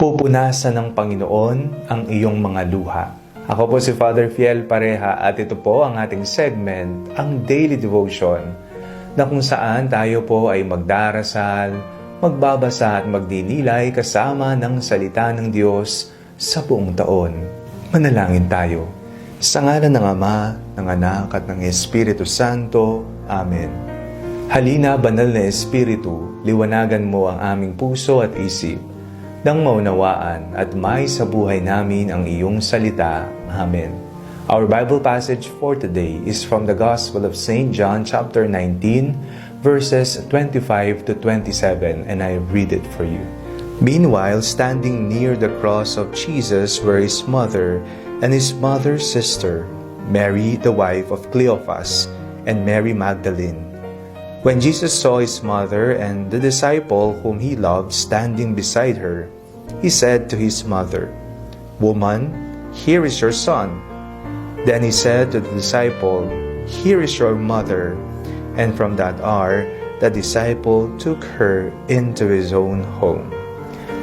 Pupunasan ng Panginoon ang iyong mga luha. Ako po si Father Fiel Pareha at ito po ang ating segment, ang Daily Devotion, na kung saan tayo po ay magdarasal, magbabasa at magdinilay kasama ng salita ng Diyos sa buong taon. Manalangin tayo. Sa ngalan ng Ama, ng Anak at ng Espiritu Santo. Amen. Halina, Banal na Espiritu, liwanagan mo ang aming puso at isip, nang maunawaan at may sa buhay namin ang iyong salita. Amen. Our Bible passage for today is from the Gospel of St. John chapter 19, verses 25 to 27, and I read it for you. Meanwhile, standing near the cross of Jesus were his mother and his mother's sister, Mary, the wife of Cleophas, and Mary Magdalene. When Jesus saw his mother and the disciple whom he loved standing beside her, he said to his mother, "Woman, here is your son." Then he said to the disciple, "Here is your mother." And from that hour, the disciple took her into his own home.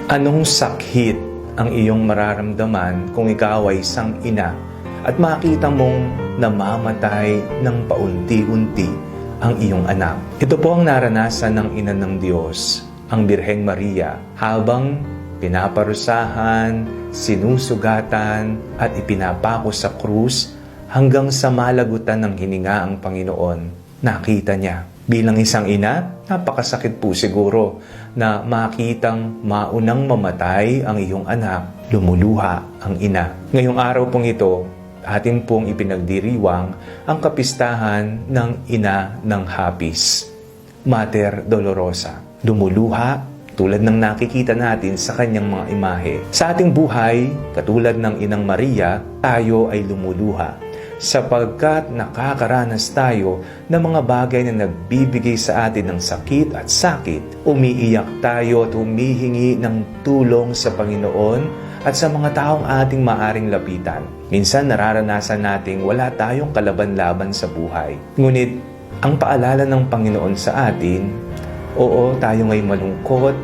Anong sakit ang iyong mararamdaman kung ikaw ay isang ina at makita mong namamatay ng paunti-unti ang iyong anak? Ito po ang naranasan ng ina ng Diyos, ang Birheng Maria, habang pinaparusahan, sinusugatan, at ipinapako sa krus hanggang sa malagutan ng hininga ang Panginoon. Nakita niya. Bilang isang ina, napakasakit po siguro na makitang maunang mamatay ang iyong anak. Lumuluha ang ina. Ngayong araw pong ito, atin pong ipinagdiriwang ang kapistahan ng ina ng hapis, Mater Dolorosa. Lumuluha tulad ng nakikita natin sa kanyang mga imahe. Sa ating buhay, katulad ng Inang Maria, tayo ay lumuluha sapagkat nakakaranas tayo ng mga bagay na nagbibigay sa atin ng sakit at sakit. Umiiyak tayo at humihingi ng tulong sa Panginoon at sa mga taong ating maaring lapitan. Minsan nararanasan nating wala tayong kalaban-laban sa buhay. Ngunit ang paalala ng Panginoon sa atin, oo, tayo ay malungkot,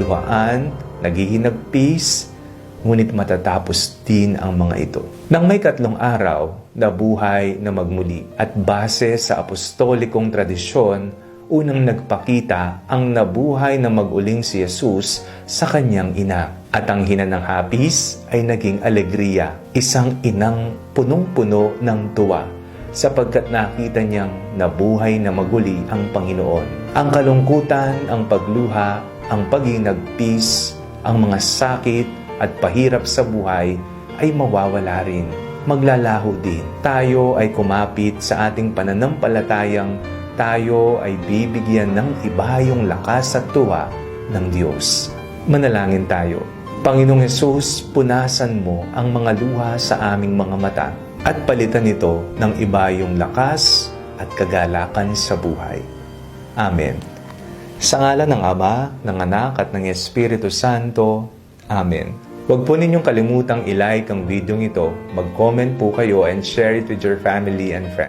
luhaan, naghihinagpis, ngunit matatapos din ang mga ito. Nang may 3 araw na buhay na magmuli at base sa apostolikong tradisyon, unang nagpakita ang nabuhay na maguling si Jesus sa kanyang ina. At ang hina ng hapis ay naging alegriya, isang inang punong-puno ng tuwa, sapagkat nakita niyang nabuhay na maguli ang Panginoon. Ang kalungkutan, ang pagluha, ang paginagpis, ang mga sakit at pahirap sa buhay ay mawawala rin, maglalaho din. Tayo ay kumapit sa ating pananampalatayang tayo ay bibigyan ng ibahayong lakas at tuwa ng Diyos. Manalangin tayo. Panginoong Hesus, punasan mo ang mga luha sa aming mga mata at palitan ito ng ibayong lakas at kagalakan sa buhay. Amen. Sa ngalan ng Ama, ng Anak at ng Espiritu Santo. Amen. Huwag po ninyong kalimutang i-like ang video ito, mag-comment po kayo and share it with your family and friends.